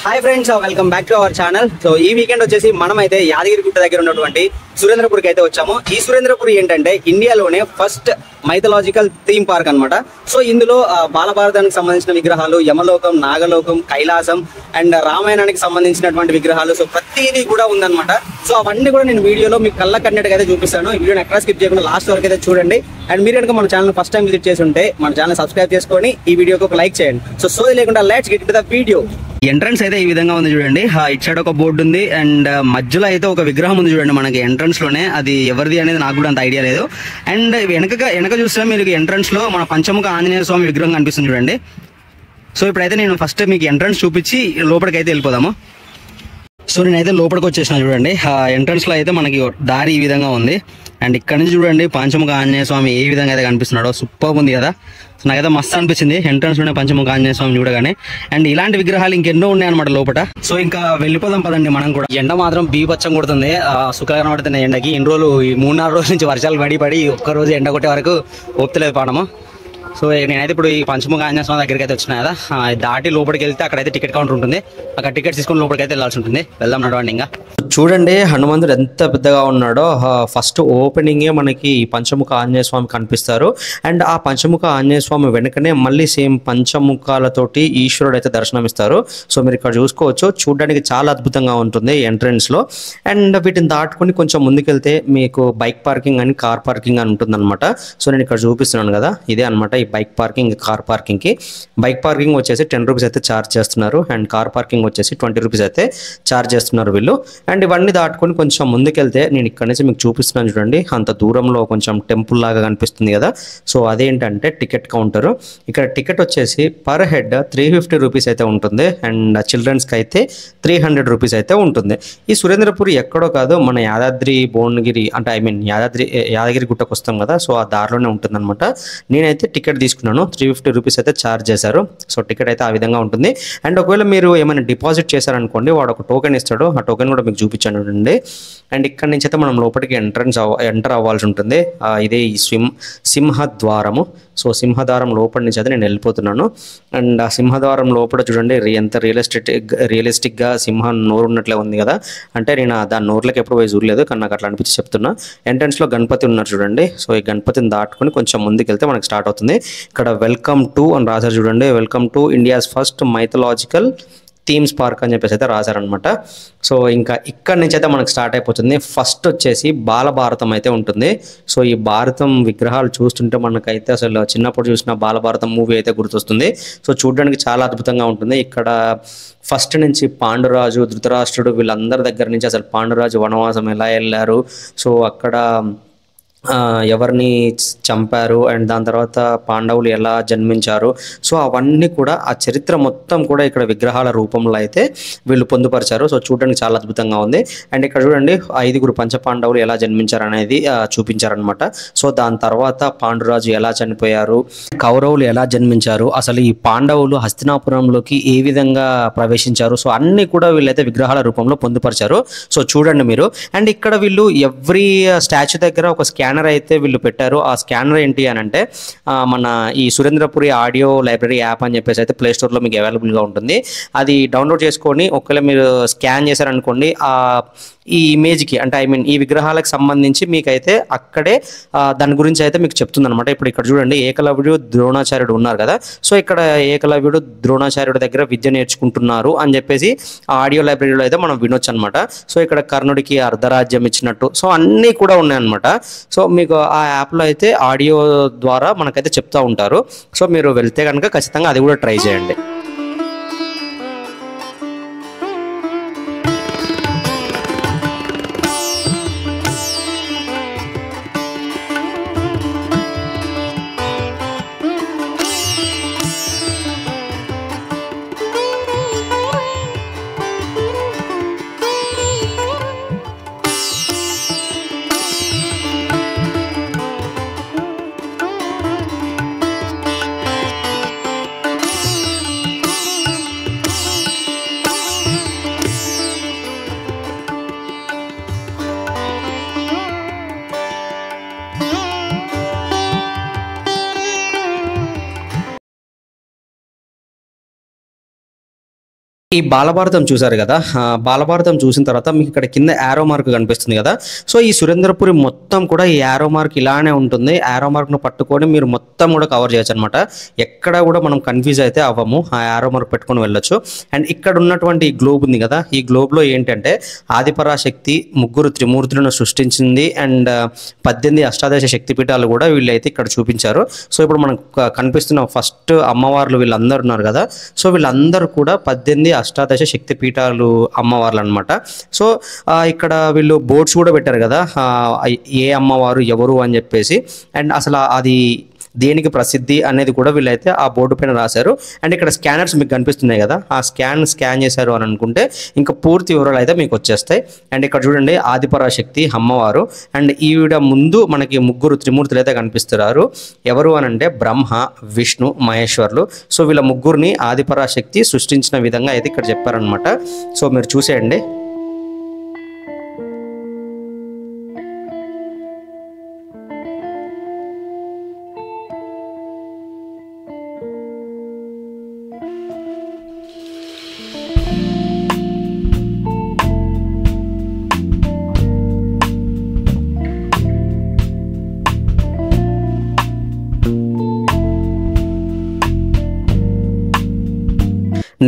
Hi friends, welcome back to our channel. So ఈ weekend వచ్చేసి మనం అయితే యాదగిరిగుట్ట దగ్గర ఉన్నటువంటి సురేంద్రపూర్కి అయితే వచ్చాము. ఈ సురేంద్రపూర్ ఏంటంటే ఇండియాలోనే ఫస్ట్ మైథలాజికల్ థీమ్ పార్క్ అన్నమాట. సో ఇందులో బాలభారతానికి సంబంధించిన విగ్రహాలు, యమలోకం, నాగలోకం, కైలాసం అండ్ రామాయణానికి సంబంధించినటువంటి విగ్రహాలు, సో ప్రతిదీ కూడా ఉందన్నమాట. సో అవన్నీ కూడా నేను వీడియోలో మీకు కళ్ళ కన్నట్టుగా అయితే చూపిస్తాను. ఈ వీడియోని ఎక్కడ స్కిప్ చేయకుండా లాస్ట్ వరకు అయితే చూడండి. అండ్ మీరు కనుక మన ఛానల్ ఫస్ట్ టైం విజిట్ చేసి ఉంటే మన ఛానల్ సబ్స్క్రైబ్ చేసుకొని ఈ వీడియోకి ఒక లైక్ చేయండి. సో సోది లేకుండా let's get to the video. Entrance అయితే ఈ విధంగా ఉంది చూడండి. ఇటు సైడ్ ఒక బోర్డు ఉంది అండ్ మధ్యలో అయితే ఒక విగ్రహం ఉంది చూడండి మనకి ఎంట్రన్స్ లోనే. అది ఎవరిది అనేది నాకు కూడా అంత ఐడియా లేదు. అండ్ వెనక చూస్తే మీకు ఎంట్రన్స్ లో మన పంచముఖ ఆంజనేయ స్వామి విగ్రహం కనిపిస్తుంది చూడండి. సో ఇప్పుడైతే నేను ఫస్ట్ మీకు ఎంట్రన్స్ చూపించి లోపలికి అయితే వెళ్ళిపోదాము. సో నేనైతే లోపలికి వచ్చేసిన చూడండి. ఎంట్రన్స్ లో అయితే మనకి దారి ఈ విధంగా ఉంది. అండ్ ఇక్కడ నుంచి చూడండి పంచముఖ ఆంజనేయ స్వామి ఏ విధంగా అయితే కనిపిస్తున్నాడో సూపర్ ఉంది కదా. సో నాకైతే మస్తు అనిపించింది ఎంట్రన్స్ లోనే పంచముఖ ఆంజనేయ స్వామి చూడగానే. అండ్ ఇలాంటి విగ్రహాలు ఇంకెన్నో ఉన్నాయి అనమాట లోపల. సో ఇంకా వెళ్ళిపోదాం పదండి మనం కూడా. ఎండ మాత్రం బీభత్సం కొడుతుంది. సుఖంగా కనబడుతుంది ఎండకి. ఇన్ని రోజులు ఈ 3-4 రోజుల నుంచి వర్షాలు పడి ఒక్కరోజు ఎండ కొట్టే వరకు ఓపుతలేదు పాడము. సో నేనైతే ఇప్పుడు ఈ పంచముఖ ఆంజనేయ స్వామి దగ్గరికి అయితే వచ్చినా కదా. దాటి లోపలికి వెళ్తే అక్కడైతే టికెట్ కౌంటర్ ఉంటుంది. అక్కడ టికెట్స్ తీసుకొని లోపలికి అయితే వెళ్ళాల్సి ఉంటుంది. వెళ్దాం నడవండి. ఇంకా చూడండి హనుమంతుడు ఎంత పెద్దగా ఉన్నాడో. ఫస్ట్ ఓపెనింగే మనకి పంచముఖ ఆంజనేయ స్వామి కనిపిస్తారు. అండ్ ఆ పంచముఖ ఆంజనేయ స్వామి వెనకనే మళ్ళీ సేమ్ పంచముఖాలతోటి ఈశ్వరుడు అయితే దర్శనమిస్తారు. సో మీరు ఇక్కడ చూసుకోవచ్చు. చూడడానికి చాలా అద్భుతంగా ఉంటుంది ఎంట్రన్స్ లో. అండ్ వీటిని దాటుకొని కొంచెం ముందుకెళ్తే మీకు బైక్ పార్కింగ్ అని, కార్ పార్కింగ్ అని ఉంటుంది అనమాట. సో నేను ఇక్కడ చూపిస్తున్నాను కదా, ఇదే అనమాట ఈ బైక్ పార్కింగ్, కార్ పార్కింగ్ కి. బైక్ పార్కింగ్ వచ్చేసి 10 రూపీస్ అయితే ఛార్జ్ చేస్తున్నారు. అండ్ కార్ పార్కింగ్ వచ్చేసి 20 రూపీస్ అయితే ఛార్జ్ చేస్తున్నారు వీళ్ళు. అండ్ ఇవన్నీ దాటుకొని కొంచెం ముందుకెళ్తే నేను ఇక్కడ నుంచి మీకు చూపిస్తున్నాను చూడండి. అంత దూరంలో కొంచెం టెంపుల్ లాగా కనిపిస్తుంది కదా. సో అదేంటంటే టికెట్ కౌంటర్. ఇక్కడ టికెట్ వచ్చేసి పర్ హెడ్ 350 రూపీస్ అయితే ఉంటుంది. అండ్ చిల్డ్రన్స్కి అయితే 300 రూపీస్ అయితే ఉంటుంది. ఈ సురేంద్రపురి ఎక్కడో కాదు, మన యాదాద్రి భువనగిరి అంటే యాదగిరి గుట్టకు వస్తాం కదా. సో ఆ దారిలోనే ఉంటుంది అనమాట. నేనైతే టికెట్ తీసుకున్నాను. 350 రూపీస్ అయితే ఛార్జ్ చేశారు. సో టికెట్ అయితే ఆ విధంగా ఉంటుంది. అండ్ ఒకవేళ మీరు ఏమైనా డిపాజిట్ చేశారనుకోండి, వాడు ఒక టోకెన్ ఇస్తాడు. ఆ టోకెన్ కూడా మీకు చూపించాను అండి. అండ్ ఇక్కడ నుంచి అయితే మనం లోపలికి ఎంటర్ అవ్వాల్సి ఉంటుంది. ఇదే ఈ సింహద్వారము. సో సింహద్వారం లోపలి నుంచి అయితే నేను వెళ్ళిపోతున్నాను. అండ్ ఆ సింహద్వారం లోపల చూడండి ఎంత రియలిస్టిక్గా సింహం నోరు ఉన్నట్లే ఉంది కదా. అంటే నేను దాని నోరులోకి ఎప్పుడు పోయి చూడలేదు, కానీ నాకు అట్లా అనిపించి చెప్తున్నా. ఎంట్రన్స్లో గణపతి ఉన్నారు చూడండి. సో ఈ గణపతిని దాటుకొని కొంచెం ముందుకు వెళ్తే మనకి స్టార్ట్ అవుతుంది. ఇక్కడ వెల్కమ్ టు అని రాశారు చూడండి. Welcome to India's first mythological themes park అని చెప్పేసి అయితే రాశారనమాట. సో ఇంకా ఇక్కడ నుంచి అయితే మనకు స్టార్ట్ అయిపోతుంది. ఫస్ట్ వచ్చేసి బాలభారతం అయితే ఉంటుంది. సో ఈ భారతం విగ్రహాలు చూస్తుంటే మనకైతే అసలు చిన్నప్పుడు చూసిన బాలభారతం మూవీ అయితే గుర్తొస్తుంది. సో చూడడానికి చాలా అద్భుతంగా ఉంటుంది. ఇక్కడ ఫస్ట్ నుంచి పాండురాజు, ధృతరాష్ట్రుడు వీళ్ళందరి దగ్గర నుంచి అసలు పాండురాజు వనవాసం ఎలా వెళ్ళారు, సో అక్కడ ఎవరిని చంపారు, అండ్ దాని తర్వాత పాండవులు ఎలా జన్మించారు, సో అవన్నీ కూడా ఆ చరిత్ర మొత్తం కూడా ఇక్కడ విగ్రహాల రూపంలో అయితే వీళ్ళు పొందుపరిచారు. సో చూడడానికి చాలా అద్భుతంగా ఉంది. అండ్ ఇక్కడ చూడండి 5 పంచపాండవులు ఎలా జన్మించారు అనేది చూపించారనమాట. సో దాని తర్వాత పాండురాజు ఎలా చనిపోయారు, కౌరవులు ఎలా జన్మించారు, అసలు ఈ పాండవులు హస్తినాపురంలోకి ఏ విధంగా ప్రవేశించారు, సో అన్ని కూడా వీళ్ళైతే విగ్రహాల రూపంలో పొందుపరిచారు. సో చూడండి మీరు. అండ్ ఇక్కడ వీళ్ళు ఎవ్రీ స్టాచ్యూ దగ్గర ఒక స్కానర్ అయితే వీళ్ళు పెట్టారు. ఆ స్కానర్ ఏంటి అని అంటే మన ఈ సురేంద్రపురి ఆడియో లైబ్రరీ యాప్ అని చెప్పేసి అయితే ప్లే స్టోర్లో మీకు అవైలబుల్గా ఉంటుంది. అది డౌన్లోడ్ చేసుకొని ఒకవేళ మీరు స్కాన్ చేశారనుకోండి, ఈ ఇమేజ్కి అంటే ఈ విగ్రహాలకు సంబంధించి మీకైతే అక్కడే దాని గురించి అయితే మీకు చెప్తుంది అనమాట. ఇప్పుడు ఇక్కడ చూడండి ఏకలవ్యుడు, ద్రోణాచార్యుడు ఉన్నారు కదా. సో ఇక్కడ ఏకలవ్యుడు ద్రోణాచార్యుడు దగ్గర విద్య నేర్చుకుంటున్నారు అని చెప్పేసి ఆడియో లైబ్రరీలో అయితే మనం వినొచ్చు అనమాట. సో ఇక్కడ కర్ణుడికి అర్ధరాజ్యం ఇచ్చినట్టు సో అన్నీ కూడా ఉన్నాయన్నమాట. సో మీకు ఆ యాప్లో అయితే ఆడియో ద్వారా మనకైతే చెప్తూ ఉంటారు. సో మీరు వెళ్తే కనుక ఖచ్చితంగా అది కూడా ట్రై చేయండి. ఈ బాలభారతం చూసారు కదా, బాలభారతం చూసిన తర్వాత మీకు ఇక్కడ కింద యారో మార్క్ కనిపిస్తుంది కదా. సో ఈ సురేంద్రపురి మొత్తం కూడా ఈ యారో మార్క్ ఇలానే ఉంటుంది. యారో మార్క్ను పట్టుకొని మీరు మొత్తం కూడా కవర్ చేయొచ్చు అనమాట. ఎక్కడ కూడా మనం కన్ఫ్యూజ్ అయితే అవ్వము, ఆ యారో మార్క్ పెట్టుకొని వెళ్ళొచ్చు. అండ్ ఇక్కడ ఉన్నటువంటి ఈ గ్లోబ్ ఉంది కదా, ఈ గ్లోబ్లో ఏంటంటే ఆదిపరాశక్తి ముగ్గురు త్రిమూర్తులను సృష్టించింది. అండ్ 18 అష్టాదశ శక్తిపీఠాలు కూడా వీళ్ళైతే ఇక్కడ చూపించారు. సో ఇప్పుడు మనకు కనిపిస్తున్న ఫస్ట్ అమ్మవార్లు వీళ్ళందరూ ఉన్నారు కదా, సో వీళ్ళందరూ కూడా 18 అష్టాదశ శక్తిపీఠాలు అమ్మవార్లు అనమాట. సో ఇక్కడ వీళ్ళు బోర్డ్స్ కూడా పెట్టారు కదా, ఏ అమ్మవారు ఎవరు అని చెప్పేసి. అండ్ అసలు అది దేనికి ప్రసిద్ధి అనేది కూడా వీళ్ళైతే ఆ బోర్డు పైన రాశారు. అండ్ ఇక్కడ స్కానర్స్ మీకు కనిపిస్తున్నాయి కదా, ఆ స్కాన్ చేశారు అని అనుకుంటే ఇంకా పూర్తి వివరాలు అయితే మీకు వచ్చేస్తాయి. అండ్ ఇక్కడ చూడండి ఆదిపరాశక్తి అమ్మవారు. అండ్ ఈవిడ ముందు మనకి ముగ్గురు త్రిమూర్తులు అయితే కనిపిస్తున్నారు. ఎవరు అని అంటే బ్రహ్మ, విష్ణు, మహేశ్వర్లు. సో వీళ్ళ ముగ్గురిని ఆదిపరాశక్తి సృష్టించిన విధంగా అయితే ఇక్కడ చెప్పారనమాట. సో మీరు చూసేయండి.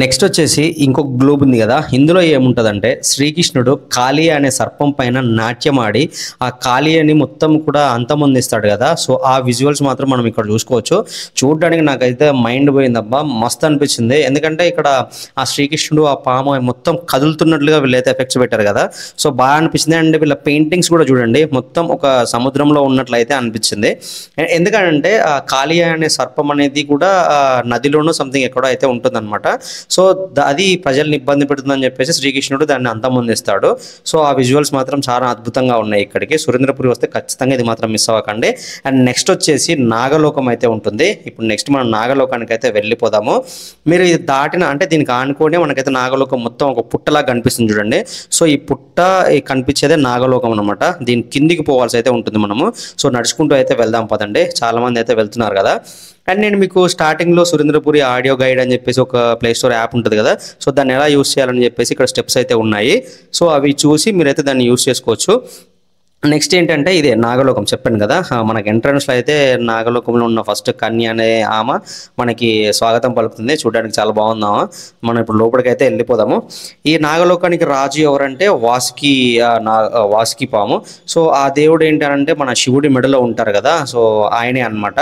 నెక్స్ట్ వచ్చేసి ఇంకొక గ్లోబ్ ఉంది కదా, ఇందులో ఏముంటుందంటే శ్రీకృష్ణుడు కాళీ అనే సర్పం పైన నాట్యం ఆడి ఆ కాళీని మొత్తం కూడా అంతమొందిస్తాడు కదా. సో ఆ విజువల్స్ మాత్రం మనం ఇక్కడ చూసుకోవచ్చు. చూడడానికి నాకైతే మైండ్ పోయిందబ్బా, మస్తు అనిపించింది. ఎందుకంటే ఇక్కడ ఆ శ్రీకృష్ణుడు ఆ పాము మొత్తం కదులుతున్నట్లుగా వీళ్ళైతే ఎఫెక్ట్స్ పెట్టారు కదా, సో బాగా అనిపించింది. అండ్ వీళ్ళ పెయింటింగ్స్ కూడా చూడండి, మొత్తం ఒక సముద్రంలో ఉన్నట్లయితే అనిపించింది. ఎందుకంటే ఆ కాళీ అనే సర్పం అనేది కూడా నదిలోనూ సంథింగ్ ఎక్కడో అయితే ఉంటుందన్నమాట. సో అది ప్రజల్ని ఇబ్బంది పెడుతుందని చెప్పేసి శ్రీకృష్ణుడు దాన్ని అంతమొందిస్తాడు. సో ఆ విజువల్స్ మాత్రం చాలా అద్భుతంగా ఉన్నాయి. ఇక్కడికి సురేంద్రపురి వస్తే ఖచ్చితంగా ఇది మాత్రం మిస్ అవ్వకండి. అండ్ నెక్స్ట్ వచ్చేసి నాగలోకం అయితే ఉంటుంది. ఇప్పుడు నెక్స్ట్ మనం నాగలోకానికి అయితే వెళ్ళిపోదాము. మీరు ఇది దాటిన అంటే దీనికి ఆనుకోనే మనకైతే నాగలోకం మొత్తం ఒక పుట్టలా కనిపిస్తుంది చూడండి. సో ఈ పుట్ట కనిపించేదే నాగలోకం అనమాట. దీని కిందికి పోవాల్సి అయితే ఉంటుంది మనము. సో నడుచుకుంటూ అయితే వెళ్దాం పదండి, చాలా మంది అయితే వెళ్తున్నారు కదా. అండ్ నేను మీకు స్టార్టింగ్లో సురేంద్రపురి ఆడియో గైడ్ అని చెప్పేసి ఒక ప్లే స్టోర్ యాప్ ఉంటుంది కదా, సో దాన్ని ఎలా యూస్ చేయాలని చెప్పేసి ఇక్కడ స్టెప్స్ అయితే ఉన్నాయి. సో అవి చూసి మీరైతే దాన్ని యూస్ చేసుకోవచ్చు. నెక్స్ట్ ఏంటంటే ఇదే నాగలోకం చెప్పాను కదా, మనకి ఎంట్రన్స్లో అయితే నాగలోకంలో ఉన్న ఫస్ట్ కన్య అనే ఆమె మనకి స్వాగతం పలుకుతుంది. చూడడానికి చాలా బాగుందామా. మనం ఇప్పుడు లోపలికి అయితే వెళ్ళిపోదాము. ఈ నాగలోకానికి రాజు ఎవరంటే వాసుకి పాము. సో ఆ దేవుడు ఏంటంటే మన శివుడి మెడలో ఉంటారు కదా, సో ఆయనే అనమాట.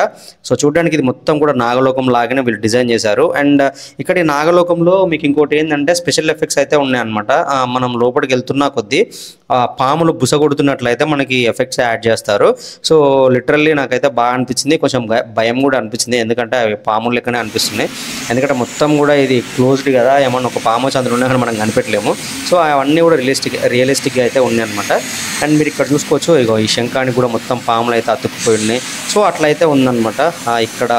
సో చూడడానికి ఇది మొత్తం కూడా నాగలోకం లాగానే వీళ్ళు డిజైన్ చేశారు. అండ్ ఇక్కడ ఈ నాగలోకంలో మీకు ఇంకోటి ఏంటంటే స్పెషల్ ఎఫెక్ట్స్ అయితే ఉన్నాయన్నమాట. మనం లోపలికి వెళ్తున్నా కొద్దీ పాములు బుసగొడుతున్నట్లయితే మనకి ఎఫెక్ట్స్ యాడ్ చేస్తారు. సో లిటరల్లీ నాకైతే బాగా అనిపించింది, కొంచెం భయం కూడా అనిపించింది. ఎందుకంటే అవి పాములు లెక్కనే అనిపిస్తున్నాయి. ఎందుకంటే మొత్తం కూడా ఇది క్లోజ్డ్ కదా, ఏమన్నా ఒక పాము చంద్రుడు ఉన్నా కానీ మనం కనిపెట్టలేము. సో అవన్నీ కూడా రియలిస్టిక్గా అయితే ఉన్నాయి అనమాట. అండ్ మీరు ఇక్కడ చూసుకోవచ్చు, ఇగో ఈ శంఖానికి కూడా మొత్తం పాములు అయితే అతుక్కుపోయి ఉన్నాయి. సో అట్లయితే ఉందన్నమాట. ఇక్కడ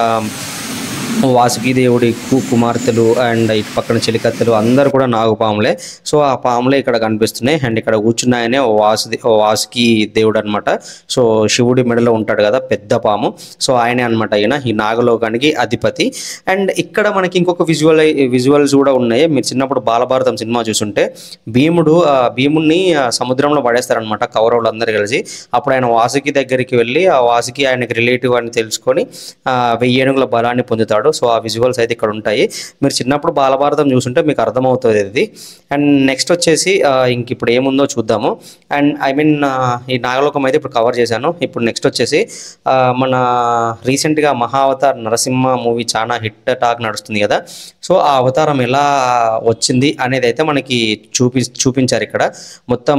వాసుకి దేవుడి కుమార్తెలు అండ్ ఇటు పక్కన చెలికత్తెలు అందరు కూడా నాగుపాములే. సో ఆ పాములే ఇక్కడ కనిపిస్తున్నాయి. అండ్ ఇక్కడ కూర్చున్నాయనే వాసుకి దేవుడు అనమాట. సో శివుడి మెడలో ఉంటాడు కదా పెద్ద పాము, సో ఆయనే అనమాట ఈ నాగలోకానికి అధిపతి. అండ్ ఇక్కడ మనకి ఇంకొక విజువల్స్ కూడా ఉన్నాయి. మీరు చిన్నప్పుడు బాలభారతం సినిమా చూసుంటే భీముడిని సముద్రంలో పడేస్తారనమాట కౌరవులు అందరు కలిసి. అప్పుడు ఆయన వాసుకి దగ్గరికి వెళ్ళి ఆ వాసుకి ఆయనకి రిలేటివ్ అని తెలుసుకొని 1000 ఏనుగుల బలాన్ని పొందుతాడు. సో ఆ విజువల్స్ అయితే ఇక్కడ ఉంటాయి. మీరు చిన్నప్పుడు బాలభారతం చూసుంటే మీకు అర్థమవుతుంది ఇది. అండ్ నెక్స్ట్ వచ్చేసి ఇంక ఇప్పుడు ఏముందో చూద్దాము. అండ్ ఈ నాగలోకం అయితే ఇప్పుడు కవర్ చేశాను. ఇప్పుడు నెక్స్ట్ వచ్చేసి మన రీసెంట్గా మహావతార్ నరసింహ మూవీ చాలా హిట్ టాక్ నడుస్తుంది కదా. సో ఆ అవతారం ఎలా వచ్చింది అనేది అయితే మనకి చూపించారు ఇక్కడ. మొత్తం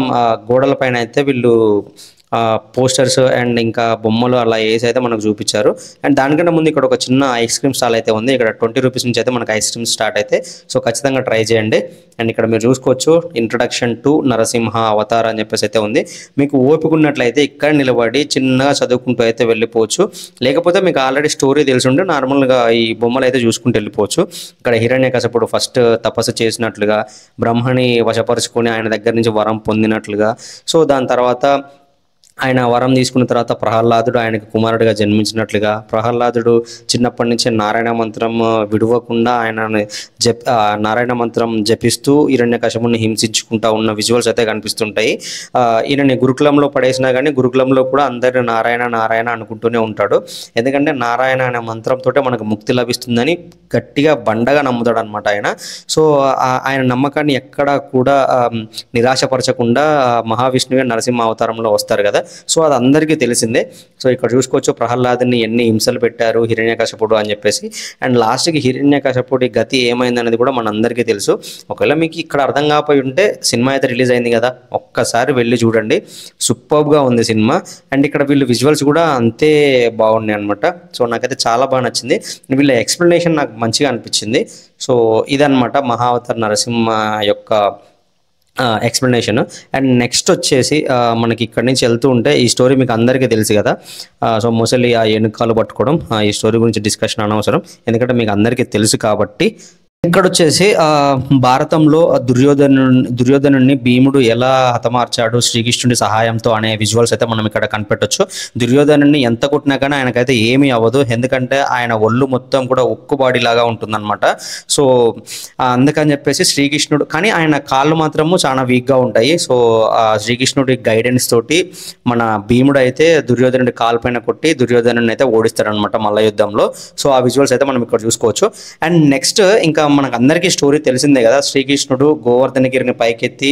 గోడల పైన అయితే వీళ్ళు పోస్టర్స్ అండ్ ఇంకా బొమ్మలు అలా వేసి అయితే మనకు చూపించారు. అండ్ దానికంటే ముందు ఇక్కడ ఒక చిన్న ఐస్ క్రీమ్ స్టాల్ అయితే ఉంది. ఇక్కడ 20 రూపీస్ నుంచి అయితే మనకు ఐస్ క్రీమ్ స్టార్ట్ అయితే. సో ఖచ్చితంగా ట్రై చేయండి. అండ్ ఇక్కడ మీరు చూసుకోవచ్చు ఇంట్రడక్షన్ టు నరసింహ అవతార్ అని చెప్పేసి అయితే ఉంది. మీకు ఓపిక ఉన్నట్లయితే ఇక్కడ నిలబడి చిన్నగా చదువుకుంటూ అయితే వెళ్ళిపోవచ్చు. లేకపోతే మీకు ఆల్రెడీ స్టోరీ తెలిసి ఉంటే నార్మల్గా ఈ బొమ్మలు అయితే చూసుకుంటూ వెళ్ళిపోవచ్చు. ఇక్కడ హిరణ్యకశపుడు ఫస్ట్ తపస్సు చేసినట్లుగా, బ్రహ్మని వశపరుచుకొని ఆయన దగ్గర నుంచి వరం పొందినట్లుగా, సో దాని తర్వాత ఆయన వరం తీసుకున్న తర్వాత ప్రహ్లాదుడు ఆయనకు కుమారుడిగా జన్మించినట్లుగా, ప్రహ్లాదుడు చిన్నప్పటి నుంచి నారాయణ మంత్రం విడవకుండా ఆయన నారాయణ మంత్రం జపిస్తూ హిరణ్యకశిపుని హింసించుకుంటా ఉన్న విజువల్స్ అయితే కనిపిస్తుంటాయి. ఈయనని గురుకులంలో పడేసినా కానీ గురుకులంలో కూడా అందరు నారాయణ నారాయణ అనుకుంటూనే ఉంటాడు. ఎందుకంటే నారాయణ అనే మంత్రంతో మనకు ముక్తి లభిస్తుందని గట్టిగా బండగా నమ్ముతాడు అనమాట ఆయన. సో ఆయన నమ్మకాన్ని ఎక్కడా కూడా నిరాశపరచకుండా మహావిష్ణువే నరసింహ అవతారంలో వస్తారు కదా. సో అది అందరికీ తెలిసిందే. సో ఇక్కడ చూసుకోవచ్చు ప్రహ్లాదుని ఎన్ని హింసలు పెట్టారు హిరణ్యకశిపుడు అని చెప్పేసి. అండ్ లాస్ట్కి హిరణ్యకశిపుడి గతి ఏమైందనేది కూడా మనందరికీ తెలుసు. ఒకవేళ మీకు ఇక్కడ అర్థం కాకపోయి ఉంటే సినిమా అయితే రిలీజ్ అయింది కదా, ఒక్కసారి వెళ్ళి చూడండి, సూపర్గా ఉంది సినిమా. అండ్ ఇక్కడ వీళ్ళు విజువల్స్ కూడా అంతే బాగున్నాయి అనమాట. సో నాకైతే చాలా బాగా నచ్చింది. వీళ్ళ ఎక్స్ప్లెనేషన్ నాకు మంచిగా అనిపించింది. సో ఇదన్నమాట మహావతార్ నరసింహ యొక్క ఎక్స్ప్లెనేషన్. అండ్ నెక్స్ట్ వచ్చేసి మనకి ఇక్కడి నుంచి వెళ్తూ ఉంటే ఈ స్టోరీ మీకు అందరికీ తెలుసు కదా. సో ముసలి ఆ ఎనుకాలు పట్టుకోవడం, ఈ స్టోరీ గురించి డిస్కషన్ అనవసరం ఎందుకంటే మీకు అందరికీ తెలుసు కాబట్టి. ఇక్కడ వచ్చేసి భారతంలో దుర్యోధనుడిని భీముడు ఎలా హతమార్చాడు శ్రీకృష్ణుడి సహాయంతో అనే విజువల్స్ అయితే మనం ఇక్కడ కనిపెట్టొచ్చు. దుర్యోధనుడిని ఎంత కొట్టినా కానీ ఆయనకైతే ఏమీ అవ్వదు, ఎందుకంటే ఆయన ఒళ్ళు మొత్తం కూడా ఉక్కుబాడి లాగా ఉంటుందన్నమాట. సో అందుకని చెప్పేసి శ్రీకృష్ణుడు, కానీ ఆయన కాళ్ళు మాత్రము చాలా వీక్గా ఉంటాయి. సో శ్రీకృష్ణుడి గైడెన్స్ తోటి మన భీముడు అయితే దుర్యోధనుడి కాలు పైన కొట్టి దుర్యోధనుడిని అయితే ఓడిస్తాడనమాట మల్ల యుద్ధంలో. సో ఆ విజువల్స్ అయితే మనం ఇక్కడ చూసుకోవచ్చు. అండ్ నెక్స్ట్ ఇంకా మనకు అందరికీ స్టోరీ తెలిసిందే కదా, శ్రీకృష్ణుడు గోవర్ధనగిరిని పైకెత్తి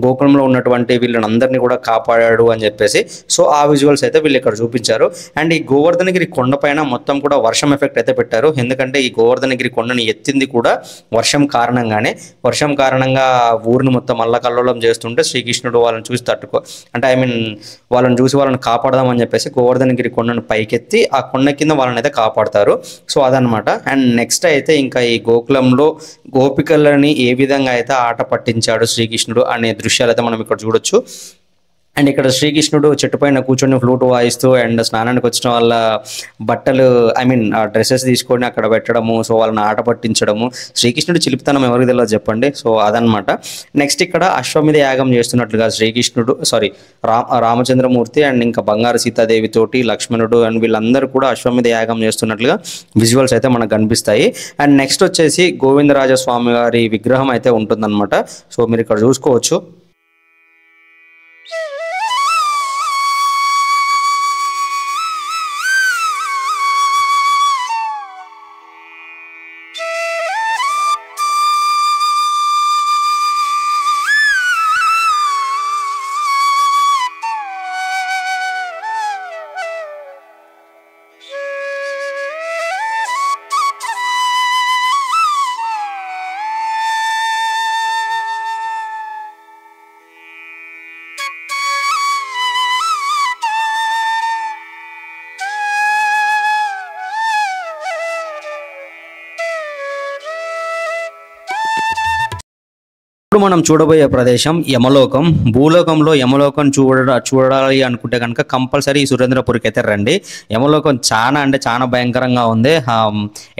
గోకులంలో ఉన్నటువంటి వీళ్ళని అందరినీ కూడా కాపాడాడు అని చెప్పేసి. సో ఆ విజువల్స్ అయితే వీళ్ళు ఇక్కడ చూపించారు. అండ్ ఈ గోవర్ధనగిరి కొండ పైన మొత్తం కూడా వర్షం ఎఫెక్ట్ అయితే పెట్టారు, ఎందుకంటే ఈ గోవర్ధనగిరి కొండని ఎత్తింది కూడా వర్షం కారణంగానే. వర్షం కారణంగా ఊరిని మొత్తం అల్లకల్లోలం చేస్తుంటే శ్రీకృష్ణుడు వాళ్ళని చూసి అంటే వాళ్ళని చూసి వాళ్ళని కాపాడదామని చెప్పేసి గోవర్ధనగిరి కొండను పైకెత్తి ఆ కొండ కింద వాళ్ళని అయితే కాపాడతారు. సో అదనమాట. అండ్ నెక్స్ట్ అయితే ఇంకా ఈ గోకులంలో గోపికలని ఏ విధంగా అయితే ఆట పట్టించాడు శ్రీకృష్ణుడు అనే దృశ్యాలు అయితే మనం ఇక్కడ చూడొచ్చు. అండ్ ఇక్కడ శ్రీకృష్ణుడు చెట్టు పైన కూర్చొని ఫ్లూట్ వాయిస్తూ అండ్ స్నానానికి వచ్చిన వాళ్ళ బట్టలు డ్రెస్సెస్ తీసుకొని అక్కడ పెట్టడము, సో వాళ్ళని ఆట పట్టించడము. శ్రీకృష్ణుడు చిలిపితనం ఎవరికి తెలియదు చెప్పండి. సో అదనమాట. నెక్స్ట్ ఇక్కడ అశ్వమేధ యాగం చేస్తున్నట్లుగా శ్రీకృష్ణుడు రామచంద్రమూర్తి అండ్ ఇంకా బంగారు సీతాదేవి తోటి లక్ష్మణుడు అండ్ వీళ్ళందరూ కూడా అశ్వమేధ యాగం చేస్తున్నట్లుగా విజువల్స్ అయితే మనకు కనిపిస్తాయి. అండ్ నెక్స్ట్ వచ్చేసి గోవిందరాజస్వామి గారి విగ్రహం అయితే ఉంటుందన్నమాట. సో మీరు ఇక్కడ చూసుకోవచ్చు. ఇప్పుడు మనం చూడబోయే ప్రదేశం యమలోకం. భూలోకంలో యమలోకం చూడాలి అనుకుంటే కనుక కంపల్సరీ ఈ సురేంద్రపూర్కి అయితే రండి. యమలోకం చాలా అంటే చాలా భయంకరంగా ఉంది.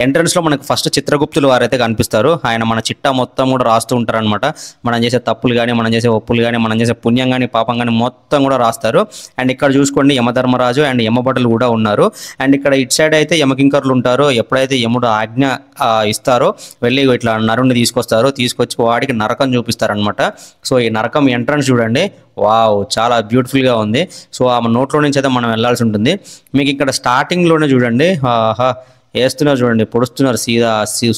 ఎంట్రన్స్ లో మనకు ఫస్ట్ చిత్రగుప్తులు వారైతే కనిపిస్తారు. ఆయన మన చిట్టా మొత్తం కూడా రాస్తూ ఉంటారు అనమాట. మనం చేసే తప్పులు కానీ, మనం చేసే ఒప్పులు కానీ, మనం చేసే పుణ్యం కానీ, పాపం కానీ మొత్తం కూడా రాస్తారు. అండ్ ఇక్కడ చూసుకోండి యమధర్మరాజు అండ్ యమభటులు కూడా ఉన్నారు. అండ్ ఇక్కడ ఇటు సైడ్ అయితే యమకింకర్లు ఉంటారు. ఎప్పుడైతే యముడు ఆజ్ఞ ఇస్తారో వెళ్ళి ఇట్లా నరుణ్ణి తీసుకొచ్చి వాడికి నరకం చూపిస్తారనమాట. సో ఈ నరకం ఎంట్రన్స్ చూడండి, వావ్ చాలా బ్యూటిఫుల్గా ఉంది. సో ఆ నోట్లో నుంచి అయితే మనం వెళ్ళాల్సి ఉంటుంది. మీకు ఇక్కడ స్టార్టింగ్లోనే చూడండి వేస్తున్నారు చూడండి, పొడుస్తున్నారు, సీదా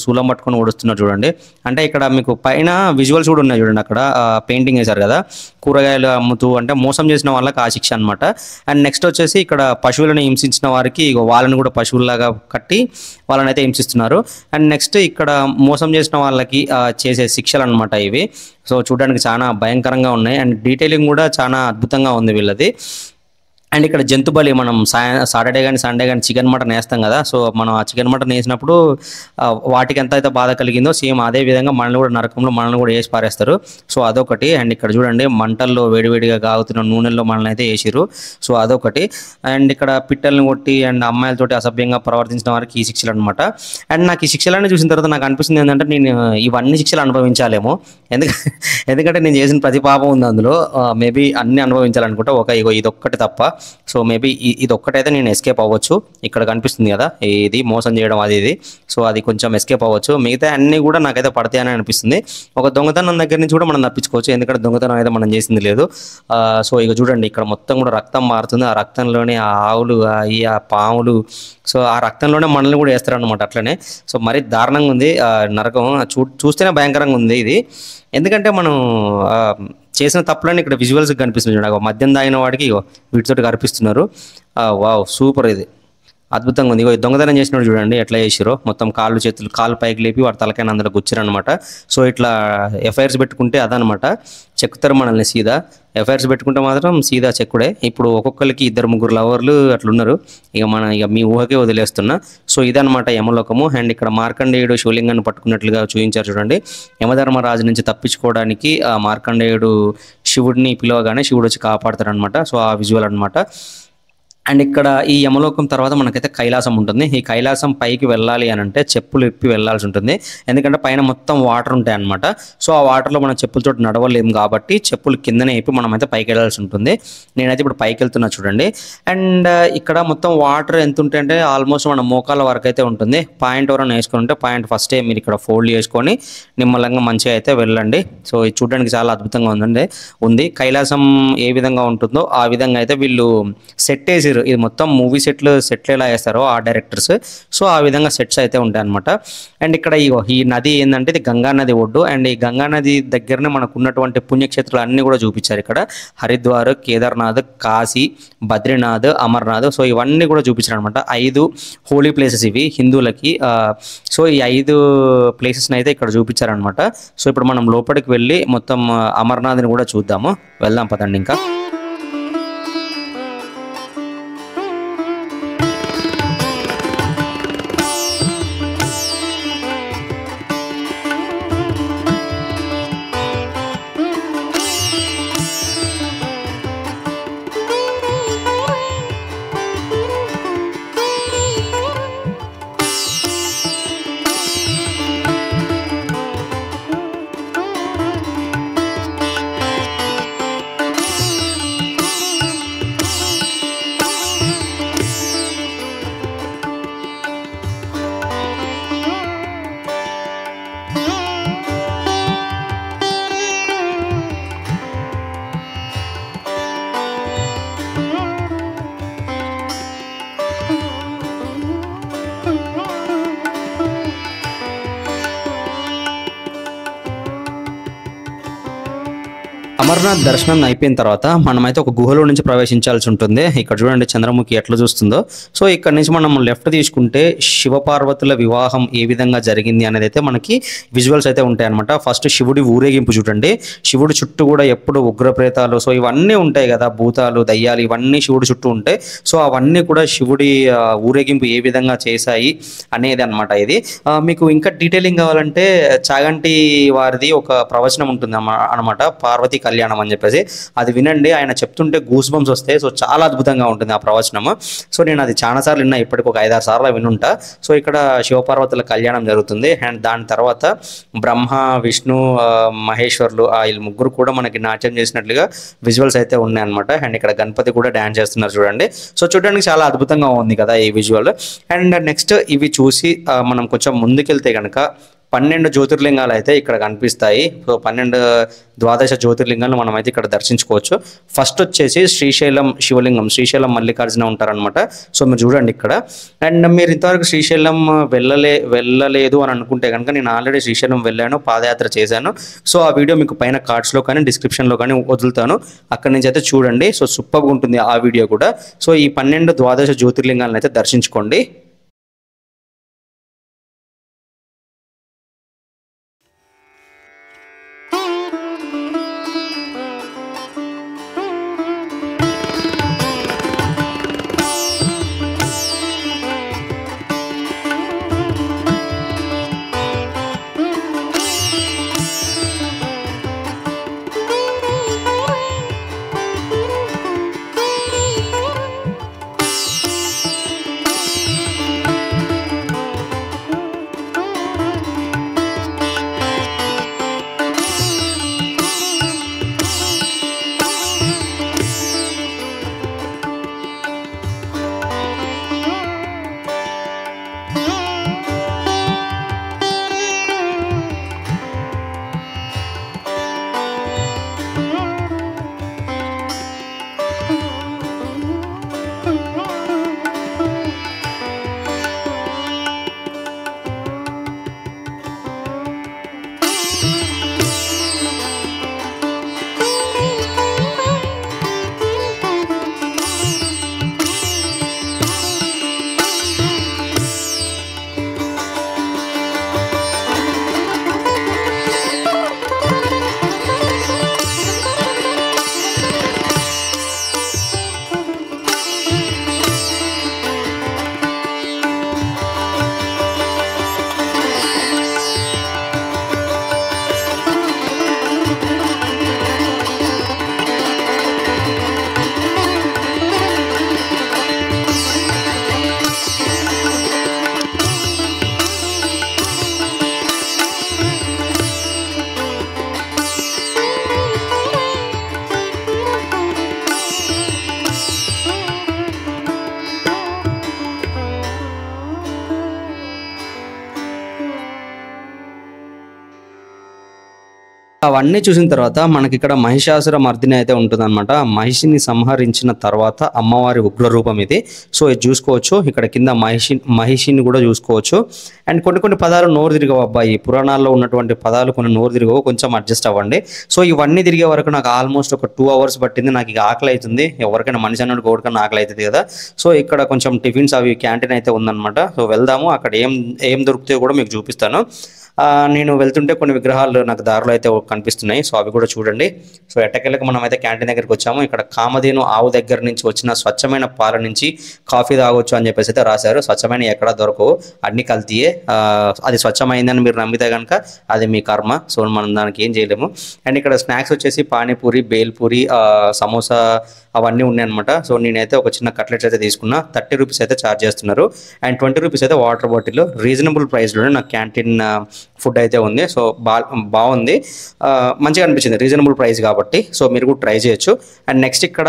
శూలం పట్టుకొని ఓడుస్తున్నారు చూడండి. అంటే ఇక్కడ మీకు పైన విజువల్స్ కూడా ఉన్నాయి చూడండి, అక్కడ పెయింటింగ్ వేశారు కదా, కూరగాయలు అమ్ముతూ అంటే మోసం చేసిన వాళ్ళకి ఆ శిక్ష అనమాట. అండ్ నెక్స్ట్ వచ్చేసి ఇక్కడ పశువులను హింసించిన వారికి వాళ్ళని కూడా పశువుల్లాగా కట్టి వాళ్ళని అయితే హింసిస్తున్నారు. అండ్ నెక్స్ట్ ఇక్కడ మోసం చేసిన వాళ్ళకి చేసే శిక్షలు అనమాట ఇవి. సో చూడడానికి చాలా భయంకరంగా ఉన్నాయి. అండ్ డీటెయిలింగ్ కూడా చాలా అద్భుతంగా ఉంది వీళ్ళది. అండ్ ఇక్కడ జంతు బలి మనం సాటర్డే కానీ సండే కానీ చికెన్ మటన్ వేస్తాం కదా. సో మనం ఆ చికెన్ మటన్ వేసినప్పుడు వాటికి ఎంత అయితే బాధ కలిగిందో సేమ్ అదే విధంగా మనల్ని కూడా నరకంలో మనల్ని కూడా వేసి పారేస్తారు. సో అదొకటి. అండ్ ఇక్కడ చూడండి మంటల్లో వేడివేడిగా కాగుతున్న నూనెల్లో మనల్ని అయితే వేసిరు. సో అదొకటి. అండ్ ఇక్కడ పిట్టల్ని కొట్టి అండ్ అమ్మాయిలతోటి అసభ్యంగా ప్రవర్తించిన వారికి ఈ శిక్షలు అనమాట. అండ్ నాకు ఈ శిక్షలన్నీ చూసిన తర్వాత నాకు అనిపిస్తుంది ఏంటంటే నేను ఇవన్నీ శిక్షలు అనుభవించాలేమో. ఎందుకంటే నేను చేసిన ప్రతి పాపం ఉంది అందులో. మేబీ అన్ని అనుభవించాలనుకుంటా. ఇదొక్కటి తప్ప. సో మేబీ ఇది ఒక్కటైతే నేను ఎస్కేప్ అవ్వచ్చు. ఇక్కడ కనిపిస్తుంది కదా ఇది మోసం చేయడం ఇది. సో అది కొంచెం ఎస్కేప్ అవ్వచ్చు. మిగతా అన్నీ కూడా నాకైతే పడతాయని అనిపిస్తుంది. ఒక దొంగతనం దగ్గర నుంచి కూడా మనం తప్పించుకోవచ్చు, ఎందుకంటే దొంగతనం అయితే మనం చేసింది లేదు. సో ఇక చూడండి ఇక్కడ మొత్తం కూడా రక్తం మారుతుంది. ఆ రక్తంలోనే ఆ ఆవులు ఆ పాములు, సో ఆ రక్తంలోనే మనల్ని కూడా వేస్తారనమాట అట్లనే. సో మరీ దారుణంగా ఉంది నరకం. చూస్తేనే భయంకరంగా ఉంది ఇది. ఎందుకంటే మనం చేసిన తప్పులని ఇక్కడ విజువల్స్ కనిపిస్తుంది. చూడండి మద్యం తాగిన వాడికి వీటితోటి కనిపిస్తున్నారు. వావ్ సూపర్, ఇది అద్భుతంగా ఉంది. దొంగతనం చేసినప్పుడు చూడండి ఎట్లా చేసిరో, మొత్తం కాళ్ళు పైకి లేపి వాడు తలకైనా అందులో గుచ్చారనమాట. సో ఇట్లా ఎఫ్ఐఆర్స్ పెట్టుకుంటే అదనమాట, చెక్కుతారు మనల్ని సీదా. ఎఫ్ఐఆర్స్ పెట్టుకుంటే మాత్రం సీదా చెక్కుడే. ఇప్పుడు ఒక్కొక్కరికి 2-3 లవర్లు అట్లున్నారు. ఇక మీ ఊహకే వదిలేస్తున్నా. సో ఇదనమాట యమలోకము. అండ్ ఇక్కడ మార్కండేయుడు శివలింగాన్ని పట్టుకున్నట్లుగా చూపించారు చూడండి. యమధర్మరాజు నుంచి తప్పించుకోవడానికి ఆ మార్కండేయుడు శివుడిని పిలవగానే శివుడు వచ్చి కాపాడతారనమాట. సో ఆ విజువల్ అనమాట. అండ్ ఇక్కడ ఈ యమలోకం తర్వాత మనకైతే కైలాసం ఉంటుంది. ఈ కైలాసం పైకి వెళ్ళాలి అని అంటే చెప్పులు ఇప్పి వెళ్ళాల్సి ఉంటుంది, ఎందుకంటే పైన మొత్తం వాటర్ ఉంటాయి అనమాట. సో ఆ వాటర్లో మనం చెప్పులతో నడవలేము కాబట్టి చెప్పులు కిందనే ఇప్పి మనం అయితే పైకి వెళ్ళాల్సి ఉంటుంది. నేనైతే ఇప్పుడు పైకి వెళ్తున్నా చూడండి. అండ్ ఇక్కడ మొత్తం వాటర్ ఎంత ఉంటాయంటే ఆల్మోస్ట్ మన మోకాల వరకు అయితే ఉంటుంది. పాయింట్ ఎవరైనా వేసుకుని ఉంటే పాయింట్ ఫస్టే మీరు ఇక్కడ ఫోల్డ్ చేసుకొని నిమ్మలంగా మంచిగా అయితే వెళ్ళండి. సో ఇది చూడడానికి చాలా అద్భుతంగా ఉంది. కైలాసం ఏ విధంగా ఉంటుందో ఆ విధంగా అయితే వీళ్ళు సెట్ వేసి, ఇది మొత్తం మూవీ సెట్లు ఎలా వేస్తారో ఆ డైరెక్టర్స్. సో ఆ విధంగా సెట్స్ అయితే ఉంటాయి అనమాట. అండ్ ఇక్కడ ఈ నది ఏంటంటే ఇది గంగా నది ఒడ్డు. అండ్ ఈ గంగా నది దగ్గరనే మనకు ఉన్నటువంటి పుణ్యక్షేత్రాలు అన్నీ కూడా చూపించారు ఇక్కడ. హరిద్వార్, కేదార్నాథ్, కాశీ, బద్రీనాథ్, అమర్నాథ్. సో ఇవన్నీ కూడా చూపించారు అనమాట. 5 హోలీ ప్లేసెస్ ఇవి హిందువులకి. సో ఈ 5 ప్లేసెస్ని అయితే ఇక్కడ చూపించారనమాట. సో ఇప్పుడు మనం లోపలికి వెళ్ళి మొత్తం అమర్నాథ్ని కూడా చూద్దాము. వెళ్దాం పదండి ఇంకా. అమర్నాథ్ దర్శనం అయిపోయిన తర్వాత మనమైతే ఒక గుహలో నుంచి ప్రవేశించాల్సి ఉంటుంది. ఇక్కడ చూడండి చంద్రముఖి ఎట్లా చూస్తుందో. సో ఇక్కడ నుంచి మనం లెఫ్ట్ తీసుకుంటే శివపార్వతుల వివాహం ఏ విధంగా జరిగింది అనేది అయితే మనకి విజువల్స్ అయితే ఉంటాయి అనమాట. ఫస్ట్ శివుడి ఊరేగింపు చూడండి. శివుడి చుట్టూ కూడా ఎప్పుడు ఉగ్రప్రేతాలు, సో ఇవన్నీ ఉంటాయి కదా, భూతాలు, దయ్యాలు, ఇవన్నీ శివుడి చుట్టూ ఉంటాయి. సో అవన్నీ కూడా శివుడి ఊరేగింపు ఏ విధంగా చేశాయి అనేది అనమాట ఇది. మీకు ఇంకా డీటెయిలింగ్ కావాలంటే చాగంటి వారిది ఒక ప్రవచనం ఉంటుంది అనమాట, పార్వతి కళ్యాణం అని చెప్పేసి. అది వినండి, ఆయన చెప్తుంటే గూస్ బంప్స్ వస్తాయి. సో చాలా అద్భుతంగా ఉంటుంది ఆ ప్రవచనము. సో నేను అది చాలా సార్లు విన్నా, ఇప్పటికి ఒక 5-6 సార్లు వినుంటా. సో ఇక్కడ శివపార్వతుల కళ్యాణం జరుగుతుంది. అండ్ దాని తర్వాత బ్రహ్మ, విష్ణు, మహేశ్వరులు వీళ్ళు ముగ్గురు కూడా మనకి నాట్యం చేసినట్లుగా విజువల్స్ అయితే ఉన్నాయి అనమాట. అండ్ ఇక్కడ గణపతి కూడా డాన్స్ చేస్తున్నారు చూడండి. సో చూడడానికి చాలా అద్భుతంగా ఉంది కదా ఈ విజువల్. అండ్ నెక్స్ట్ ఇవి చూసి మనం కొంచెం ముందుకెళ్తే కనుక 12 జ్యోతిర్లింగాలు అయితే ఇక్కడ కనిపిస్తాయి. సో 12 ద్వాదశ జ్యోతిర్లింగాలు మనం అయితే ఇక్కడ దర్శించుకోవచ్చు. ఫస్ట్ వచ్చేసి శ్రీశైలం శివలింగం, శ్రీశైలం మల్లికార్జున ఉంటారనమాట. సో మీరు చూడండి ఇక్కడ. అండ్ మీరు ఇంతవరకు శ్రీశైలం వెళ్ళలేదు అని అనుకుంటే కనుక నేను ఆల్రెడీ శ్రీశైలం వెళ్ళాను, పాదయాత్ర చేశాను. సో ఆ వీడియో మీకు పైన కార్డ్స్లో కానీ డిస్క్రిప్షన్లో కానీ వదులుతాను, అక్కడి నుంచి అయితే చూడండి. సో సూపర్గా ఉంటుంది ఆ వీడియో కూడా. సో ఈ 12 ద్వాదశ జ్యోతిర్లింగాలను అయితే దర్శించుకోండి. అవన్నీ చూసిన తర్వాత మనకి ఇక్కడ మహిషాసుర మర్దిని అయితే ఉంటుందన్నమాట. మహిషిని సంహరించిన తర్వాత అమ్మవారి ఉగ్ర రూపం ఇది. సో ఇది చూసుకోవచ్చు, ఇక్కడ కింద మహిషిని కూడా చూసుకోవచ్చు. అండ్ కొన్ని పదాలు నోరు తిరిగవు అబ్బాయి, పురాణాల్లో ఉన్నటువంటి పదాలు కొన్ని నోరు తిరిగవు, కొంచెం అడ్జస్ట్ అవ్వండి. సో ఇవన్నీ తిరిగే వరకు నాకు ఆల్మోస్ట్ ఒక 2 hours పట్టింది. నాకు ఇక ఆకలి అవుతుంది, ఎవరికైనా మనిషి అన్నట్టు కోరికైనా ఆకలి అవుతుంది కదా. సో ఇక్కడ కొంచెం టిఫిన్స్ అవి క్యాంటీన్ అయితే ఉందన్నమాట. సో వెళ్దాము, అక్కడ ఏం దొరుకుతాయో కూడా మీకు చూపిస్తాను. నేను వెళ్తుంటే కొన్ని విగ్రహాలు నాకు దారిలో అయితే కనిపిస్తున్నాయి, సో అవి కూడా చూడండి. సో ఎట్టకెళ్ళకి మనం అయితే క్యాంటీన్ దగ్గరికి వచ్చాము. ఇక్కడ కామధేను ఆవు దగ్గర నుంచి వచ్చిన స్వచ్ఛమైన పాల నుంచి కాఫీ తాగొచ్చు అని చెప్పేసి అయితే రాశారు. స్వచ్ఛమైన ఎక్కడా దొరకవు, అన్ని కల్తీయే. అది స్వచ్ఛమైందని మీరు నమ్మితే కనుక అది మీ కర్మ, సో మనం దానికి ఏం చేయలేము. అండ్ ఇక్కడ స్నాక్స్ వచ్చేసి పానీపూరి, బేల్పూరి, సమోసా అవన్నీ ఉన్నాయన్నమాట. సో నేనైతే ఒక చిన్న కట్లెట్స్ అయితే తీసుకున్నా. 30 రూపీస్ అయితే ఛార్జ్ చేస్తున్నారు. అండ్ 20 రూపీస్ అయితే వాటర్ బాటిల్. రీజనబుల్ ప్రైస్లోనే నాకు క్యాంటీన్ ఫుడ్ అయితే ఉంది. సో బాగుంది, మంచిగా అనిపించింది, రీజనబుల్ ప్రైస్ కాబట్టి. సో మీరు కూడా ట్రై చేయొచ్చు. అండ్ నెక్స్ట్ ఇక్కడ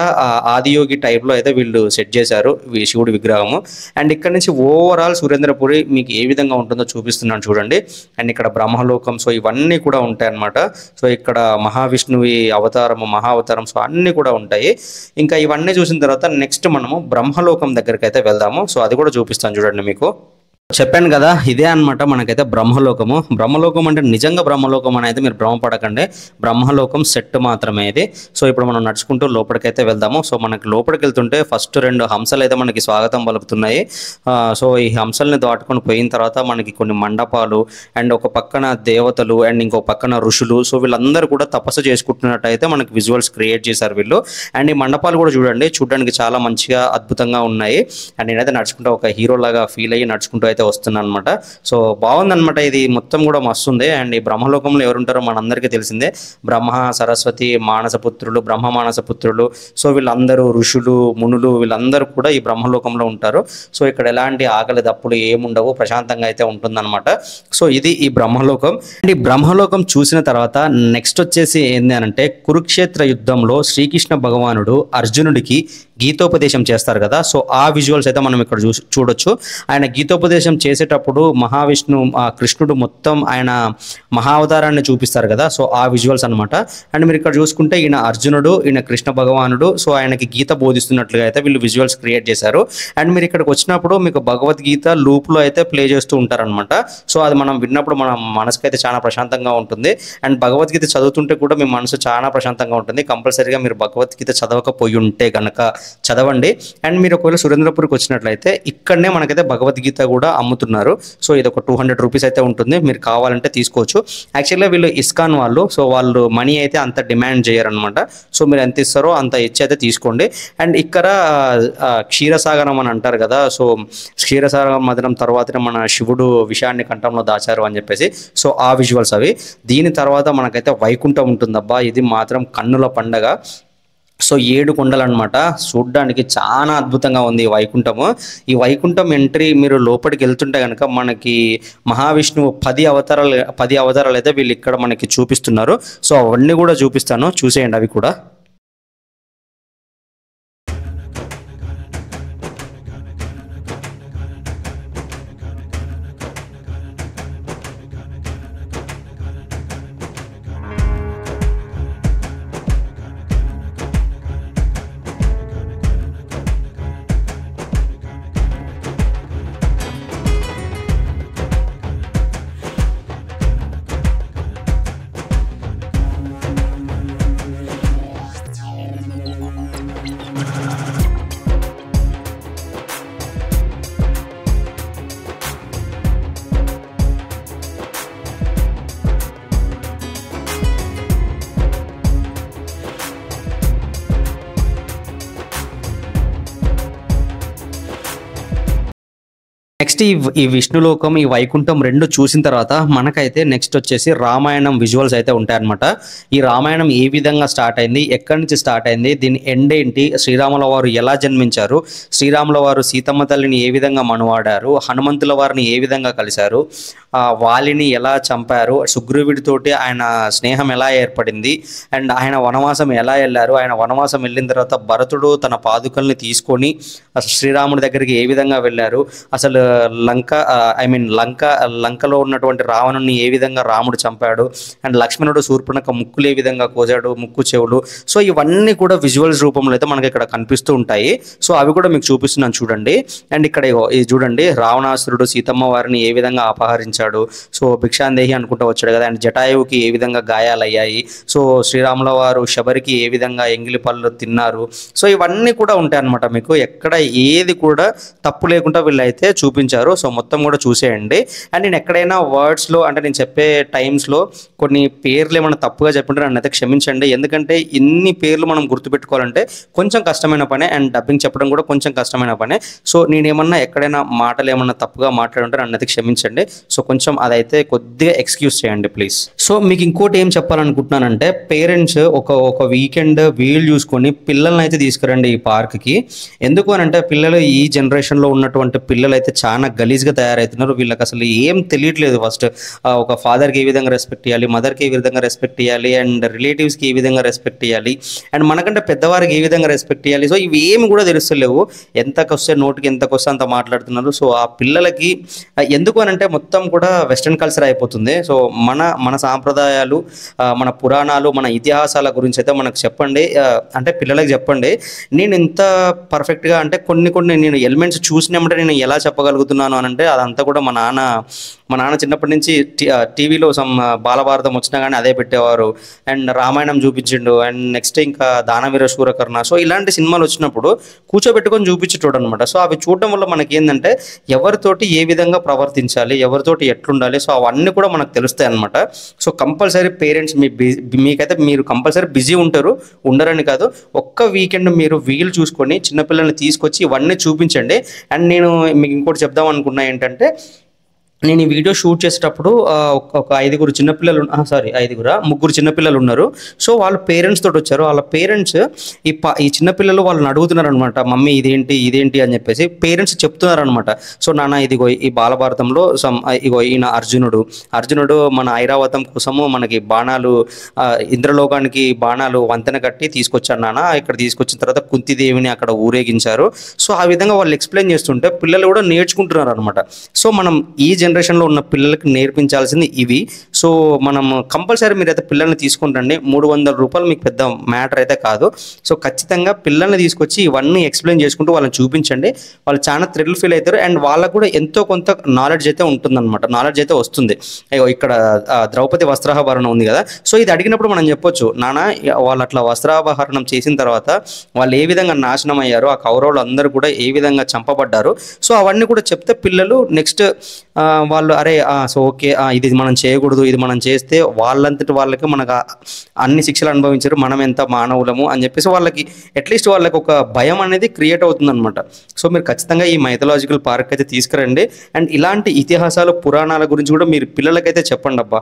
ఆదియోగి టైప్లో అయితే వీళ్ళు సెట్ చేశారు శివుడి విగ్రహము. అండ్ ఇక్కడ నుంచి ఓవరాల్ సురేంద్రపురి మీకు ఏ విధంగా ఉంటుందో చూపిస్తున్నాను చూడండి. అండ్ ఇక్కడ బ్రహ్మలోకం, సో ఇవన్నీ కూడా ఉంటాయి అన్నమాట. సో ఇక్కడ మహావిష్ణువి అవతారము, మహా అవతారం, సో అన్నీ కూడా ఉంటాయి. ఇంకా ఇవన్నీ చూసిన తర్వాత నెక్స్ట్ మనము బ్రహ్మలోకం దగ్గరికి అయితే వెళ్దాము. సో అది కూడా చూపిస్తాను చూడండి మీకు. చెప్పాను కదా, ఇదే అనమాట మనకైతే బ్రహ్మలోకము. బ్రహ్మలోకం అంటే నిజంగా బ్రహ్మలోకం అని అయితే మీరు భ్రమపడకండి, బ్రహ్మలోకం సెట్ మాత్రమే ఇది. సో ఇప్పుడు మనం నడుచుకుంటూ లోపలికైతే వెళ్దాము. సో మనకి లోపలికి వెళ్తుంటే ఫస్ట్ 2 హంసలు అయితే మనకి స్వాగతం పలుకుతున్నాయి. సో ఈ హంసల్ని దాటుకొని పోయిన తర్వాత మనకి కొన్ని మండపాలు, అండ్ ఒక పక్కన దేవతలు, అండ్ ఇంకో పక్కన ఋషులు. సో వీళ్ళందరూ కూడా తపస్సు చేసుకుంటున్నట్టు అయితే మనకి విజువల్స్ క్రియేట్ చేశారు వీళ్ళు. అండ్ ఈ మండపాలు కూడా చూడడానికి చాలా మంచిగా అద్భుతంగా ఉన్నాయి. అండ్ నేనైతే నడుచుకుంటూ ఒక హీరో లాగా ఫీల్ అయ్యి నడుచుకుంటూ అయితే వస్తున్నాను అనమాట. సో బాగుందన్నమాట, ఇది మొత్తం కూడా మస్తుంది. అండ్ ఈ బ్రహ్మలోకంలో ఎవరుంటారో మనందరికీ తెలిసిందే, బ్రహ్మ, సరస్వతి, మానసపుత్రులు, బ్రహ్మ మానసపుత్రులు. సో వీళ్ళందరూ ఋషులు, మునులు, వీళ్ళందరూ కూడా ఈ బ్రహ్మలోకంలో ఉంటారు. సో ఇక్కడ ఎలాంటి ఆకలి దప్పులు ఏముండవు, ప్రశాంతంగా అయితే ఉంటుందన్నమాట. సో ఇది ఈ బ్రహ్మలోకం. అండ్ ఈ బ్రహ్మలోకం చూసిన తర్వాత నెక్స్ట్ వచ్చేసి ఏంది అనంటే, కురుక్షేత్ర యుద్ధంలో శ్రీకృష్ణ భగవానుడు అర్జునుడికి గీతోపదేశం చేస్తారు కదా. సో ఆ విజువల్స్ అయితే మనం ఇక్కడ చూడొచ్చు. ఆయన గీతోపదేశం చేసేటప్పుడు మహావిష్ణు కృష్ణుడు మొత్తం ఆయన మహావతారాన్ని చూపిస్తారు కదా. సో ఆ విజువల్స్ అనమాట. అండ్ మీరు ఇక్కడ చూసుకుంటే ఈయన అర్జునుడు, ఈయన కృష్ణ భగవానుడు. సో ఆయనకి గీత బోధిస్తున్నట్లుగా అయితే వీళ్ళు విజువల్స్ క్రియేట్ చేశారు. అండ్ మీరు ఇక్కడికి వచ్చినప్పుడు మీకు భగవద్గీత లూప్లో అయితే ప్లే చేస్తూ ఉంటారనమాట. సో అది మనం విన్నప్పుడు మన మనసుకు అయితే చాలా ప్రశాంతంగా ఉంటుంది. అండ్ భగవద్గీత చదువుతుంటే కూడా మీ మనసు చాలా ప్రశాంతంగా ఉంటుంది. కంపల్సరీగా మీరు భగవద్గీత చదవకపోయి ఉంటే కనుక చదవండి. అండ్ మీరు ఒకవేళ సురేంద్రపూర్కి వచ్చినట్లయితే ఇక్కడనే మనకైతే భగవద్గీత కూడా అమ్ముతున్నారు. సో ఇది ఒక 200 రూపీస్ అయితే ఉంటుంది, మీరు కావాలంటే తీసుకోవచ్చు. యాక్చువల్గా వీళ్ళు ఇస్కాన్ వాళ్ళు, సో వాళ్ళు మనీ అయితే అంత డిమాండ్ చేయరనమాట. సో మీరు ఎంత ఇస్తారో అంత ఇచ్చి అయితే తీసుకోండి. అండ్ ఇక్కడ క్షీరసాగరం అని అంటారు కదా. సో క్షీరసాగరం మదనం తర్వాతనే మన శివుడు విషయాన్ని కంఠంలో దాచారు అని చెప్పేసి. సో ఆ విజువల్స్ అవి. దీని తర్వాత మనకైతే వైకుంఠం ఉంటుందబ్బా, ఇది మాత్రం కన్నుల పండగ. సో 7 కొండలు అనమాట, చూడ్డానికి చాలా అద్భుతంగా ఉంది ఈ వైకుంఠము. ఈ వైకుంఠం ఎంట్రీ మీరు లోపలికి వెళ్తుంటే కనుక మనకి మహావిష్ణువు 10 అవతారాలు అయితే వీళ్ళు ఇక్కడ మనకి చూపిస్తున్నారు. సో అవన్నీ కూడా చూపిస్తాను, చూసేయండి అవి కూడా. నెక్స్ట్ ఈ విష్ణులోకం, ఈ వైకుంఠం రెండు చూసిన తర్వాత మనకైతే నెక్స్ట్ వచ్చేసి రామాయణం విజువల్స్ అయితే ఉంటాయన్నమాట. ఈ రామాయణం ఏ విధంగా స్టార్ట్ అయింది, ఎక్కడి నుంచి స్టార్ట్ అయింది, దీని ఎండ్ ఏంటి, శ్రీరాముల వారు ఎలా జన్మించారు, శ్రీరాముల వారు సీతమ్మ తల్లిని ఏ విధంగా మనువాడారు, హనుమంతుల వారిని ఏ విధంగా కలిశారు, వాలిని ఎలా చంపారు, సుగ్రీవుడితోటి ఆయన స్నేహం ఎలా ఏర్పడింది, అండ్ ఆయన వనవాసం ఎలా వెళ్ళారు, ఆయన వనవాసం వెళ్ళిన తర్వాత భరతుడు తన పాదుకల్ని తీసుకొని శ్రీరాముడి దగ్గరికి ఏ విధంగా వెళ్ళారు, అసలు లంకలో ఉన్నటువంటి రావణుని ఏ విధంగా రాముడు చంపాడు, అండ్ లక్ష్మణుడు శూర్పణఖ ముక్కులు ఏ విధంగా కోసాడు, ముక్కు చెవులు. సో ఇవన్నీ కూడా విజువల్స్ రూపంలో అయితే మనకి ఇక్కడ కనిపిస్తూ ఉంటాయి. సో అవి కూడా మీకు చూపిస్తున్నాను చూడండి. అండ్ ఇక్కడ ఇది చూడండి, రావణాసురుడు సీతమ్మ వారిని ఏ విధంగా అపహరించాడు. సో భిక్షాందేహి అనుకుంటూ వచ్చాడు కదా. అండ్ జటాయువుకి ఏ విధంగా గాయాలయ్యాయి. సో శ్రీరాముల వారు శబరికి ఏ విధంగా ఎంగిలి పళ్ళు తిన్నారు. సో ఇవన్నీ కూడా ఉంటాయి అన్నమాట. మీకు ఎక్కడ ఏది కూడా తప్పు లేకుండా వీళ్ళైతే చూపించారు. సో మొత్తం కూడా చూసేయండి. అండ్ నేను ఎక్కడైనా వర్డ్స్లో అంటే నేను చెప్పే టైమ్స్లో కొన్ని పేర్లు ఏమైనా తప్పుగా చెప్పుంటే నన్ను అయితే క్షమించండి. ఎందుకంటే ఇన్ని పేర్లు మనం గుర్తుపెట్టుకోవాలంటే కొంచెం కష్టమైన పనే, అండ్ డబ్బింగ్ చెప్పడం కూడా కొంచెం కష్టమైన పనే. సో నేనేమన్నా ఎక్కడైనా మాటలు ఏమన్నా తప్పుగా మాట్లాడుంటే నన్ను అయితే క్షమించండి. సో కొంచెం అదైతే కొద్దిగా ఎక్స్క్యూజ్ చేయండి ప్లీజ్. సో మీకు ఇంకోటి ఏం చెప్పాలనుకుంటున్నానంటే, పేరెంట్స్ ఒక వీకెండ్ వీలు చూసుకొని పిల్లల్ని అయితే తీసుకురండి ఈ పార్క్కి. ఎందుకు అని అంటే పిల్లలు ఈ జనరేషన్లో ఉన్నటువంటి పిల్లలు అయితే చాలా గలీజ్గా తయారవుతున్నారు. వీళ్ళకి అసలు ఏం తెలియట్లేదు. ఫస్ట్ ఒక ఫాదర్కి ఏ విధంగా రెస్పెక్ట్ ఇవ్వాలి, మదర్కి ఏ విధంగా రెస్పెక్ట్ ఇవ్వాలి, అండ్ రిలేటివ్స్కి ఏ విధంగా రెస్పెక్ట్ ఇవ్వాలి, అండ్ మనకంటే పెద్దవారికి ఏ విధంగా రెస్పెక్ట్ ఇవ్వాలి. సో ఇవి ఏమి కూడా తెలుస్తలేవు. ఎంతకొస్తే నోటికి ఎంతకొస్తే అంత మాట్లాడుతున్నారు. సో ఆ పిల్లలకి ఎందుకు అని అంటే మొత్తం కూడా వెస్ట్రన్ కల్చర్ అయిపోతుంది. సో మన సాంప్రదాయాలు, మన పురాణాలు, మన ఇతిహాసాల గురించి అయితే మనకు చెప్పండి. అంటే పిల్లలకి చెప్పండి. నేను ఎంత పర్ఫెక్ట్గా అంటే కొన్ని నేను ఎలిమెంట్స్ చూసినామంటే నేను ఎలా చెప్పగలుగుతున్నాను అని అంటే అదంతా కూడా మా నాన్న చిన్నప్పటి నుంచి టీవీలో సమ్ బాలభారతం వచ్చినా కానీ అదే పెట్టేవారు. అండ్ రామాయణం చూపించిండు. అండ్ నెక్స్ట్ ఇంకా దానవీర శూరకర్ణ. సో ఇలాంటి సినిమాలు వచ్చినప్పుడు కూర్చోబెట్టుకొని చూపించేటోడు అనమాట. సో అవి చూడడం వల్ల మనకి ఏంటంటే ఎవరితోటి ఏ విధంగా ప్రవర్తించాలి, ఎవరితోటి ఎట్లుండాలి, సో అవన్నీ కూడా మనకు తెలుస్తాయి అనమాట. సో కంపల్సరీ పేరెంట్స్ మీకైతే మీరు కంపల్సరీ బిజీ ఉండరని కాదు, ఒక్క వీకెండ్ మీరు వీలు చూసుకొని చిన్నపిల్లల్ని తీసుకొచ్చి ఇవన్నీ చూపించండి. అండ్ నేను మీకు ఇంకోటి చెప్దాం అనుకున్నా ఏంటంటే, నేను ఈ వీడియో షూట్ చేసేటప్పుడు ఒక ముగ్గురు చిన్నపిల్లలు ఉన్నారు. సో వాళ్ళు పేరెంట్స్ తోటి వచ్చారు. వాళ్ళ పేరెంట్స్ ఈ చిన్నపిల్లలు వాళ్ళని అడుగుతున్నారు అనమాట, మమ్మీ ఇదేంటి అని చెప్పేసి పేరెంట్స్ చెప్తున్నారు అనమాట. సో నాన్న ఇదిగో ఈ బాలభారతంలో ఇగో ఈయన అర్జునుడు మన ఐరావతం కోసము మనకి బాణాలు, ఇంద్రలోకానికి బాణాలు వంతెన కట్టి తీసుకొచ్చారు నాన్న. ఇక్కడ తీసుకొచ్చిన తర్వాత కుంతిదేవిని అక్కడ ఊరేగించారు. సో ఆ విధంగా వాళ్ళు ఎక్స్ప్లెయిన్ చేస్తుంటే పిల్లలు కూడా నేర్చుకుంటున్నారు అనమాట. సో మనం ఈ జనరేషన్లో ఉన్న పిల్లలకి నేర్పించాల్సింది ఇవి. సో మనం కంపల్సరీ మీరైతే పిల్లల్ని తీసుకుంటండి. 300 రూపాయలు మీకు పెద్ద మ్యాటర్ అయితే కాదు. సో ఖచ్చితంగా పిల్లల్ని తీసుకొచ్చి ఇవన్నీ ఎక్స్ప్లెయిన్ చేసుకుంటూ వాళ్ళని చూపించండి. వాళ్ళు చాలా థ్రిల్ ఫీల్ అవుతారు. అండ్ వాళ్ళకు కూడా ఎంతో కొంత నాలెడ్జ్ అయితే ఉంటుందన్నమాట, నాలెడ్జ్ అయితే వస్తుంది. ఇక్కడ ద్రౌపది వస్త్రాభరణం ఉంది కదా. సో ఇది అడిగినప్పుడు మనం చెప్పొచ్చు, నాన్న వాళ్ళు అట్లా వస్త్రాభరణం చేసిన తర్వాత వాళ్ళు ఏ విధంగా నాశనం అయ్యారు, ఆ కౌరవులు అందరూ కూడా ఏ విధంగా చంపబడ్డారు. సో అవన్నీ కూడా చెప్తే పిల్లలు నెక్స్ట్ వాళ్ళు సో ఓకే ఇది మనం చేయకూడదు, ఇది మనం చేస్తే వాళ్ళంతటి వాళ్ళకి మనకు అన్ని శిక్షలు అనుభవించారు, మనం ఎంత మానవులము అని చెప్పేసి వాళ్ళకి అట్లీస్ట్ వాళ్ళకి ఒక భయం అనేది క్రియేట్ అవుతుంది అనమాట. సో మీరు ఖచ్చితంగా ఈ మైథలాజికల్ పార్క్ అయితే తీసుకురండి. అండ్ ఇలాంటి ఇతిహాసాలు, పురాణాల గురించి కూడా మీరు పిల్లలకైతే చెప్పండి అబ్బా.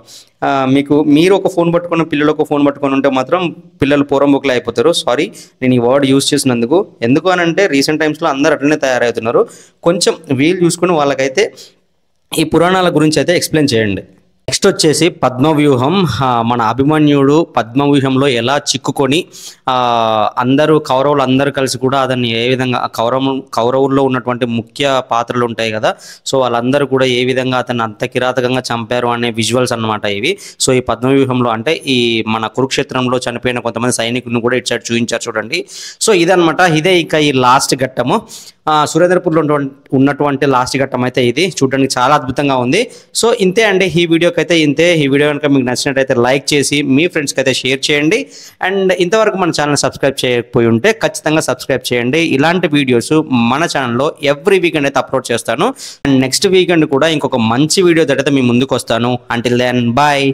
మీరు ఒక ఫోన్ పట్టుకుని పిల్లలు ఒక ఫోన్ పట్టుకొని ఉంటే మాత్రం పిల్లలు పోరంబోకులు అయిపోతారు. సారీ నేను ఈ వర్డ్ యూజ్ చేసినందుకు. ఎందుకు అని అంటే రీసెంట్ టైమ్స్లో అందరూ అట్లనే తయారవుతున్నారు. కొంచెం వీలు చూసుకుని వాళ్ళకైతే ఈ పురాణాల గురించి అయితే ఎక్స్ప్లెయిన్ చేయండి. నెక్స్ట్ వచ్చేసి పద్మవ్యూహం. మన అభిమన్యుడు పద్మవ్యూహంలో ఎలా చిక్కుకొని కౌరవులు అందరూ కలిసి కూడా అతన్ని ఏ విధంగా కౌరవుల్లో ఉన్నటువంటి ముఖ్య పాత్రలు ఉంటాయి కదా, సో వాళ్ళందరూ కూడా ఏ విధంగా అతన్ని అంత కిరాతకంగా చంపారు అనే విజువల్స్ అన్నమాట ఇవి. సో ఈ పద్మవ్యూహంలో అంటే ఈ మన కురుక్షేత్రంలో చనిపోయిన కొంతమంది సైనికులను కూడా ఇటు సైడ్ చూపించారు చూడండి. సో ఇదనమాట, ఇదే ఇక ఈ లాస్ట్ ఘట్టము. సురేంద్రపూర్లో ఉన్నటువంటి లాస్ట్ ఘట్టం అయితే ఇది. చూడడానికి చాలా అద్భుతంగా ఉంది. సో ఇంతే అండి ఈ వీడియోకి అయితే ఇంతే. ఈ వీడియో కనుక మీకు నచ్చినట్టయితే లైక్ చేసి మీ ఫ్రెండ్స్కి అయితే షేర్ చేయండి. అండ్ ఇంతవరకు మన ఛానల్ సబ్స్క్రైబ్ చేయకపోయి ఉంటే ఖచ్చితంగా సబ్స్క్రైబ్ చేయండి. ఇలాంటి వీడియోస్ మన ఛానల్లో ఎవ్రీ వీకెండ్ అయితే అప్లోడ్ చేస్తాను. అండ్ నెక్స్ట్ వీకెండ్ కూడా ఇంకొక మంచి వీడియో అయితే మీ ముందుకు వస్తాను. Until then bye.